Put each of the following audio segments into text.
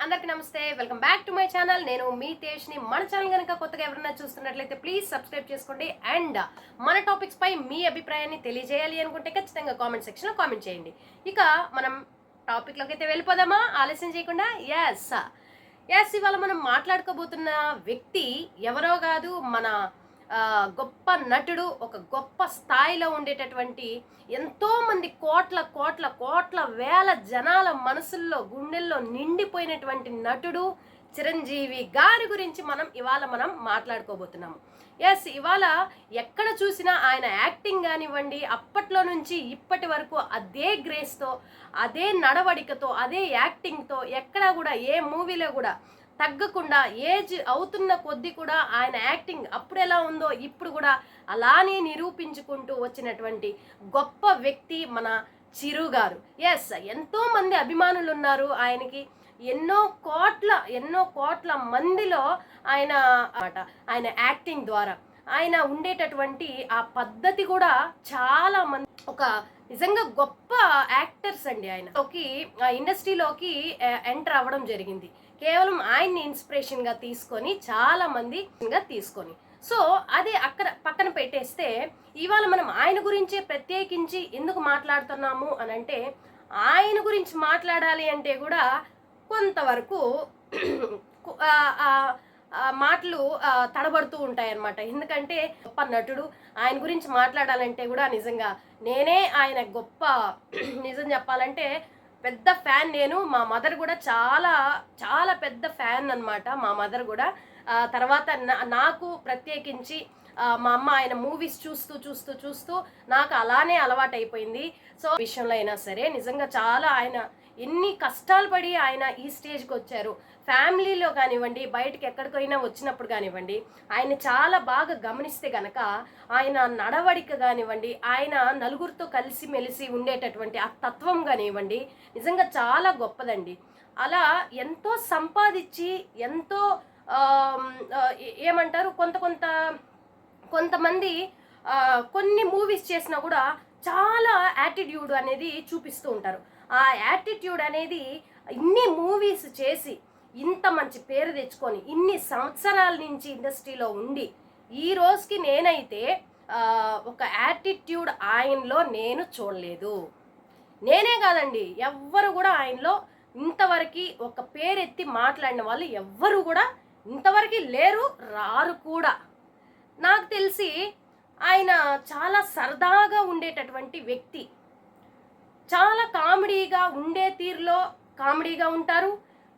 అందరికీ నమస్తే. Welcome back to my channel. నేను మీ తేజ్ని. మన ఛానల్ కనుక కొత్తగా ఎవరైనా చూస్తున్నట్లయితే ప్లీజ్ సబ్స్క్రైబ్ చేసుకోండి. అండ్ మన టాపిక్స్ పై మీ అభిప్రాయాన్ని తెలియజేయాలి అనుకుంటే ఖచ్చితంగా కామెంట్ సెక్షన్లో కామెంట్ చేయండి. ఇక మనం టాపిక్లోకి అయితే వెళ్ళిపోదామా ఆలస్యం చేయకుండా? ఎస్ ఇవాళ మనం మాట్లాడుకోబోతున్న వ్యక్తి ఎవరో కాదు, మన గొప్ప నటుడు, ఒక గొప్ప స్థాయిలో ఉండేటటువంటి ఎంతో మంది కోట్ల కోట్ల కోట్ల వేల జనాల మనసుల్లో గుండెల్లో నిండిపోయినటువంటి నటుడు చిరంజీవి గారి గురించి ఇవాళ మనం మాట్లాడుకోబోతున్నాము. ఎస్ ఇవాళ ఎక్కడ చూసినా ఆయన యాక్టింగ్ కానివ్వండి, అప్పట్లో నుంచి ఇప్పటి వరకు అదే గ్రేస్తో, అదే నడవడికతో, అదే యాక్టింగ్తో ఎక్కడా కూడా ఏ మూవీలో కూడా తగ్గకుండా ఏజ్ అవుతున్న కొద్దీ కూడా ఆయన యాక్టింగ్ అప్పుడు ఎలా ఉందో ఇప్పుడు కూడా అలానే నిరూపించుకుంటూ వచ్చినటువంటి గొప్ప వ్యక్తి మన చిరు గారు. ఎస్ ఎంతో మంది అభిమానులు ఉన్నారు ఆయనకి. ఎన్నో కోట్ల మందిలో ఆయన యాక్టింగ్ ద్వారా ఆయన ఉండేటటువంటి ఆ పద్ధతి కూడా చాలా మంది ఒక నిజంగా గొప్ప యాక్టర్స్ అండి. ఆయన ఇండస్ట్రీలోకి ఎంటర్ అవ్వడం జరిగింది కేవలం ఆయన్ని ఇన్స్పిరేషన్గా తీసుకొని, చాలా మంది తీసుకొని. సో అది అక్కడ పక్కన పెట్టేస్తే ఇవాళ మనం ఆయన గురించే ప్రత్యేకించి ఎందుకు మాట్లాడుతున్నాము అని అంటే, ఆయన గురించి మాట్లాడాలి అంటే కూడా కొంతవరకు మాటలు తడబడుతూ ఉంటాయి అన్నమాట. ఎందుకంటే గొప్ప నటుడు, ఆయన గురించి మాట్లాడాలంటే కూడా నిజంగా నేనే ఆయన గొప్ప నిజం చెప్పాలంటే పెద్ద ఫ్యాన్ నేను. మా మదర్ కూడా చాలా చాలా పెద్ద ఫ్యాన్ అన్నమాట. మా మదర్ కూడా తర్వాత నాకు ప్రత్యేకించి మా అమ్మ ఆయన మూవీస్ చూస్తూ నాకు అలానే అలవాటు అయిపోయింది. సో విషయంలో అయినా సరే నిజంగా చాలా ఆయన ఎన్ని కష్టాలు పడి ఆయన ఈ స్టేజ్కి వచ్చారు. ఫ్యామిలీలో కానివ్వండి, బయటకు ఎక్కడికైనా వచ్చినప్పుడు కానివ్వండి, ఆయన చాలా బాగా గమనిస్తే గనక ఆయన నడవడిక కానివ్వండి, ఆయన నలుగురితో కలిసి మెలిసి ఉండేటటువంటి ఆ తత్వం కానివ్వండి నిజంగా చాలా గొప్పదండి. అలా ఎంతో సంపాదించి ఎంతో ఏమంటారు కొంతమంది కొన్ని మూవీస్ చేసినా కూడా చాలా యాటిట్యూడ్ అనేది చూపిస్తూ ఉంటారు. ఆ యాటిట్యూడ్ అనేది ఇన్ని మూవీస్ చేసి ఇంత మంచి పేరు తెచ్చుకొని ఇన్ని సంవత్సరాల నుంచి ఇండస్ట్రీలో ఉండి ఈ రోజుకి నేనైతే ఒక యాటిట్యూడ్ ఆయనలో నేను చూడలేదు. నేనే కాదండి, ఎవ్వరు కూడా ఆయనలో ఇంతవరకు ఒక పేరెత్తి మాట్లాడిన వాళ్ళు ఎవ్వరు కూడా ఇంతవరకు లేరు, రారు కూడా. నాకు తెలిసి ఆయన చాలా సరదాగా ఉండేటటువంటి వ్యక్తి. చాలా కామెడీగా ఉండే తీరులో కామెడీగా ఉంటారు.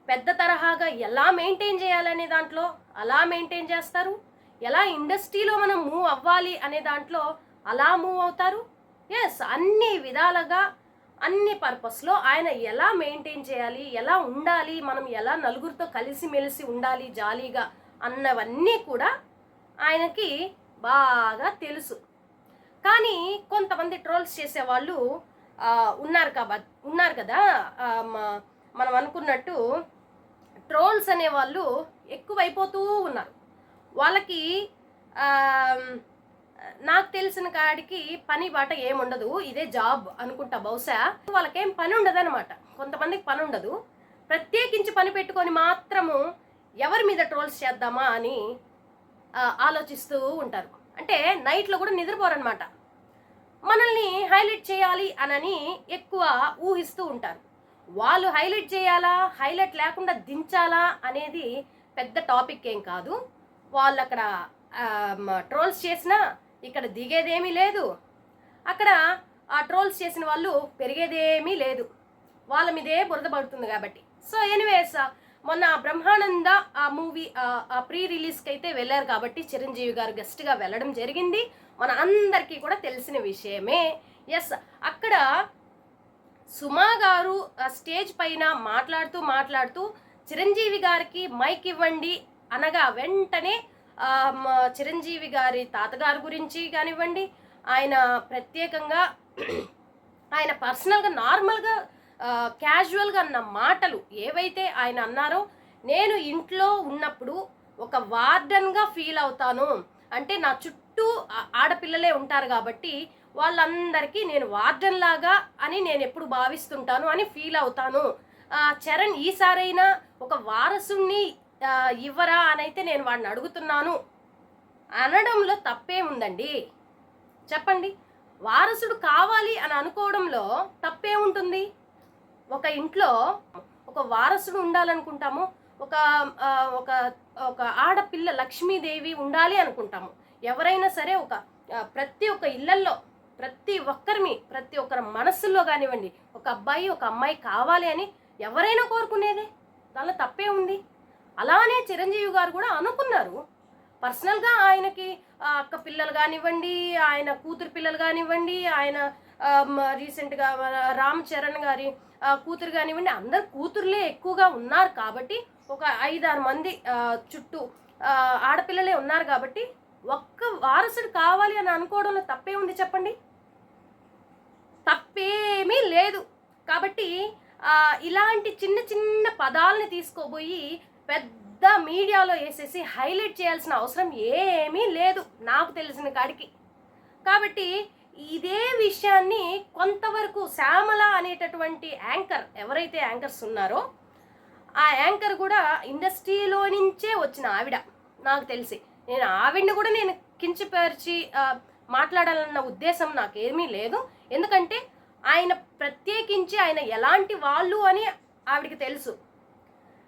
పెద్ద తరహాగా ఎలా మెయింటైన్ చేయాలనే దాంట్లో అలా మెయింటైన్ చేస్తారు. ఎలా ఇండస్ట్రీలో మనం మూవ్ అవ్వాలి అనే దాంట్లో అలా మూవ్ అవుతారు. ఎస్ అన్ని విధాలుగా అన్ని పర్పస్లో ఆయన ఎలా మెయింటైన్ చేయాలి, ఎలా ఉండాలి, మనం ఎలా నలుగురితో కలిసిమెలిసి ఉండాలి జాలీగా అన్నవన్నీ కూడా ఆయనకి బాగా తెలుసు. కానీ కొంతమంది ట్రోల్స్ చేసేవాళ్ళు ఉన్నారు కదా. మనం అనుకున్నట్టు ట్రోల్స్ అనేవాళ్ళు ఎక్కువైపోతూ ఉన్నారు. వాళ్ళకి నాకు తెలిసిన కాడికి పని బాట ఏముండదు, ఇదే జాబ్ అనుకుంటా. బహుశా వాళ్ళకేం పని ఉండదు అనమాట. కొంతమందికి పని ఉండదు, ప్రత్యేకించి పని పెట్టుకొని మాత్రము ఎవరి మీద ట్రోల్స్ చేద్దామా అని ఆలోచిస్తూ ఉంటారు. అంటే నైట్లో కూడా నిద్రపోరనమాట. మనల్ని హైలైట్ చేయాలి అనని ఎక్కువ ఊహిస్తూ ఉంటారు. వాళ్ళు హైలైట్ చేయాలా, హైలైట్ లేకుండా దించాలా అనేది పెద్ద టాపిక్ ఏం కాదు. వాళ్ళు అక్కడ ట్రోల్స్ చేసినా ఇక్కడ దిగేదేమీ లేదు, అక్కడ ఆ ట్రోల్స్ చేసిన వాళ్ళు పెరిగేదేమీ లేదు. వాళ్ళ మీదే బురద పడుతుంది కాబట్టి. సో ఎనీవేస్ మొన్న బ్రహ్మానంద ఆ మూవీ ప్రీ రిలీజ్కి అయితే వెళ్ళారు కాబట్టి చిరంజీవి గారు గెస్ట్గా వెళ్ళడం జరిగింది. మన అందరికీ కూడా తెలిసిన విషయమే. ఎస్ అక్కడ సుమా గారు స్టేజ్ పైన మాట్లాడుతూ చిరంజీవి గారికి మైక్ ఇవ్వండి అనగా వెంటనే చిరంజీవి గారి తాతగారి గురించి కానివ్వండి, ఆయన ప్రత్యేకంగా ఆయన పర్సనల్గా నార్మల్గా క్యాజువల్గా అన్న మాటలు ఏవైతే ఆయన అన్నారో, నేను ఇంట్లో ఉన్నప్పుడు ఒక వార్డన్గా ఫీల్ అవుతాను. అంటే నా చుట్టూ ఆడపిల్లలే ఉంటారు కాబట్టి వాళ్ళందరికీ నేను వార్డన్ లాగా అని నేను ఎప్పుడు భావిస్తుంటాను అని ఫీల్ అవుతాను చరణ్ ఈసారైనా ఒక వారసుని ఇవ్వరా అని అయితే నేను వాడిని అడుగుతున్నాను అనడంలో తప్పే ఉందండి? చెప్పండి. వారసుడు కావాలి అని అనుకోవడంలో తప్పే ఉంటుంది? ఒక ఇంట్లో ఒక వారసుడు ఉండాలనుకుంటాము, ఒక ఒక ఒక ఆడపిల్ల లక్ష్మీదేవి ఉండాలి అనుకుంటాము. ఎవరైనా సరే ప్రతి ఒక్క ఇళ్లల్లో ప్రతి ఒక్కరి మనస్సుల్లో కానివ్వండి, ఒక అబ్బాయి ఒక అమ్మాయి కావాలి అని ఎవరైనా కోరుకునేదే. దానిలో తప్పే ఉంది. అలానే చిరంజీవి గారు కూడా అనుకున్నారు. పర్సనల్గా ఆయనకి అక్క పిల్లలు కానివ్వండి, ఆయన కూతురు పిల్లలు కానివ్వండి, ఆయన రీసెంట్గా రామ్ చరణ్ గారి కూతురు కానివ్వండి, అందరు కూతుర్లే ఎక్కువగా ఉన్నారు కాబట్టి ఒక 5-6 మంది చుట్టూ ఆడపిల్లలే ఉన్నారు కాబట్టి ఒక్క వారసుడు కావాలి అని అనుకోవడంలో తప్పే ఉంది చెప్పండి? తప్పేమీ లేదు. కాబట్టి ఇలాంటి చిన్న చిన్న పదాలని తీసుకోబోయి పెద్ద మీడియాలో వేసేసి హైలైట్ చేయాల్సిన అవసరం ఏమీ లేదు నాకు తెలిసిన కాడికి. కాబట్టి ఇదే విషయాన్ని కొంతవరకు శ్యామల అనేటటువంటి యాంకర్, ఎవరైతే యాంకర్స్ ఉన్నారో ఆ యాంకర్ కూడా ఇండస్ట్రీలో నుంచే వచ్చిన ఆవిడ నాకు తెలిసి. నేను ఆవిడని కూడా నేను కించపరిచి మాట్లాడాలన్న ఉద్దేశం నాకేమీ లేదు. ఎందుకంటే ఆయన ప్రత్యేకించి ఆయన ఎలాంటి వాళ్ళు అని ఆవిడకి తెలుసు.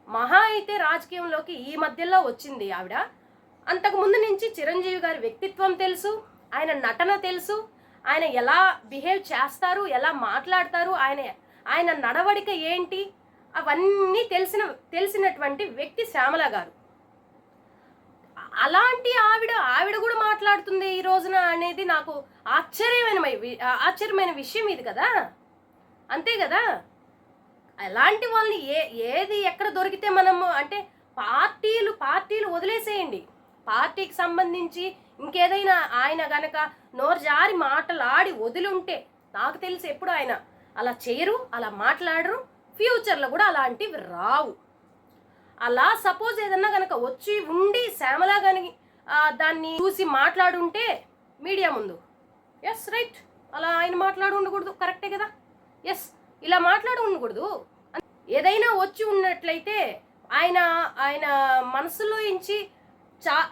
మహా అయితే రాజకీయంలోకి ఈ మధ్యలో వచ్చింది ఆవిడ. అంతకుముందు నుంచి చిరంజీవి గారి వ్యక్తిత్వం తెలుసు, ఆయన నటన తెలుసు, ఆయన ఎలా బిహేవ్ చేస్తారు, ఎలా మాట్లాడతారు, ఆయన నడవడిక ఏంటి, అవన్నీ తెలిసినటువంటి వ్యక్తి శ్యామల గారు. అలాంటి ఆవిడ కూడా మాట్లాడుతుంది ఈ రోజున అనేది నాకు ఆశ్చర్యమైన విషయం ఇది కదా. అంతే కదా. అలాంటి వాళ్ళని ఏది ఎక్కడ దొరికితే మనము అంటే పార్టీలు వదిలేసేయండి. పార్టీకి సంబంధించి ఇంకేదైనా ఆయన గనక నోరు జారి మాటలాడి వదిలుంటే నాకు తెలిసి ఎప్పుడు ఆయన అలా చేయరు, అలా మాట్లాడరు. ఫ్యూచర్లో కూడా అలాంటివి రావు. అలా సపోజ్ ఏదన్నా కనుక వచ్చి ఉండి శ్యామలా కానీ దాన్ని చూసి మాట్లాడుంటే మీడియా ముందు, ఎస్ రైట్, అలా ఆయన మాట్లాడి ఉండకూడదు, కరెక్టే కదా, ఎస్ ఇలా మాట్లాడి ఉండకూడదు. ఏదైనా వచ్చి ఉన్నట్లయితే ఆయన మనసులో ఇంచి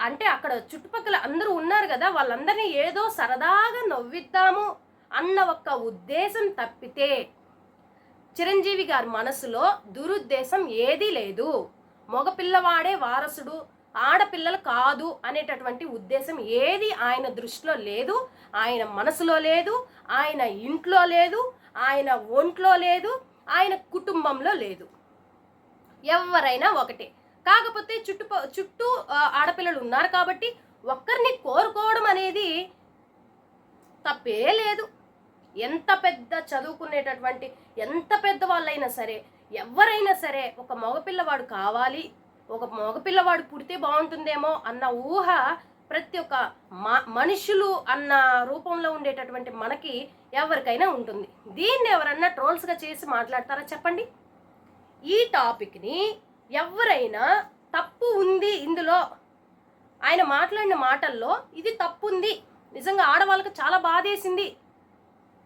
అంటే అక్కడ చుట్టుపక్కల అందరూ ఉన్నారు కదా, వాళ్ళందరినీ ఏదో సరదాగా నవ్విద్దాము అన్న ఒక్క ఉద్దేశం తప్పితే చిరంజీవి గారి మనసులో దురుద్దేశం ఏదీ లేదు. మగపిల్లవాడే వారసుడు, ఆడపిల్లలు కాదు అనేటటువంటి ఉద్దేశం ఏది ఆయన దృష్టిలో లేదు, ఆయన మనసులో లేదు, ఆయన ఇంట్లో లేదు, ఆయన ఒంట్లో లేదు, ఆయన కుటుంబంలో లేదు. ఎవరైనా ఒకటే. కాకపోతే చుట్టూ ఆడపిల్లలు ఉన్నారు కాబట్టి ఒక్కరిని కోరుకోవడం అనేది తప్పే లేదు. ఎంత పెద్ద చదువుకునేటటువంటి ఎంత పెద్ద వాళ్ళైనా సరే, ఎవరైనా సరే ఒక మగపిల్లవాడు కావాలి, ఒక మగపిల్లవాడు పుడితే బాగుంటుందేమో అన్న ఊహ ప్రతి ఒక్క మనుషులు అన్న రూపంలో ఉండేటటువంటి మనకి ఎవరికైనా ఉంటుంది. దీన్ని ఎవరన్నా ట్రోల్స్గా చేసి మాట్లాడతారా చెప్పండి? ఈ టాపిక్ని ఎవరైనా తప్పు ఉంది ఇందులో, ఆయన మాట్లాడిన మాటల్లో ఇది తప్పు ఉంది, నిజంగా ఆడవాళ్ళకి చాలా బాధేసింది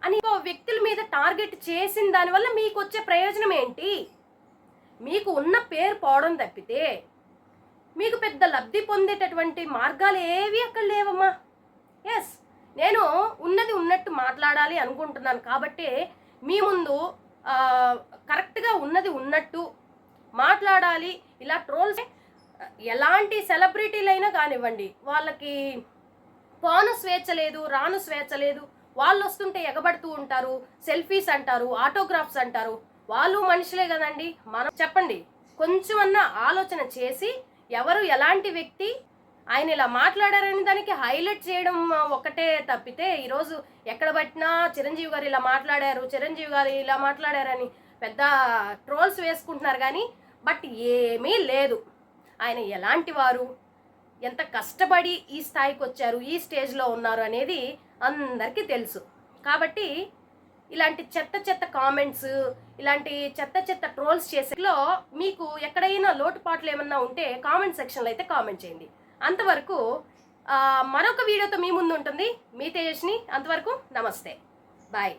అని వ్యక్తుల మీద టార్గెట్ చేసిన దానివల్ల మీకు వచ్చే ప్రయోజనం ఏంటి? మీకు ఉన్న పేరు పోవడం తప్పితే మీకు పెద్ద లబ్ధి పొందేటటువంటి మార్గాలు ఏవి అక్కడ లేవమ్మా. ఎస్, నేను ఉన్నది ఉన్నట్టు మాట్లాడాలి అనుకుంటున్నాను కాబట్టి మీ ముందు కరెక్ట్గా ఉన్నది ఉన్నట్టు మాట్లాడాలి. ఇలా ట్రోల్స్ ఎలాంటి సెలబ్రిటీలైనా కానివ్వండి, వాళ్ళకి పోను స్వేచ్ఛ లేదు, రాను స్వేచ్ఛ లేదు. వాళ్ళు వస్తుంటే ఎగబడుతూ ఉంటారు, సెల్ఫీస్ అంటారు, ఆటోగ్రాఫ్స్ అంటారు. వాళ్ళు మనుషులే కదండి. మనం చెప్పండి, కొంచెమన్నా ఆలోచన చేసి ఎవరు ఎలాంటి వ్యక్తి ఆయన ఇలా మాట్లాడారని దానికి హైలైట్ చేయడం ఒకటే తప్పితే ఈరోజు ఎక్కడ పట్టినా చిరంజీవి గారు ఇలా మాట్లాడారు, చిరంజీవి గారు ఇలా మాట్లాడారని పెద్ద ట్రోల్స్ వేసుకుంటున్నారు. కానీ బట్ ఏమీ లేదు. ఆయన ఎలాంటి వారు, ఎంత కష్టపడి ఈ స్థాయికి వచ్చారు, ఈ స్టేజ్లో ఉన్నారు అనేది అందరికీ తెలుసు. కాబట్టి ఇలాంటి చెత్త కామెంట్స్, ఇలాంటి చెత్త ట్రోల్స్ చేసేలో మీకు ఎక్కడైనా లోటుపాట్లు ఏమన్నా ఉంటే కామెంట్ సెక్షన్లో అయితే కామెంట్ చేయండి. అంతవరకు మరొక వీడియోతో మీ ముందు ఉంటుంది మీ తేజస్ని. అంతవరకు నమస్తే, బాయ్.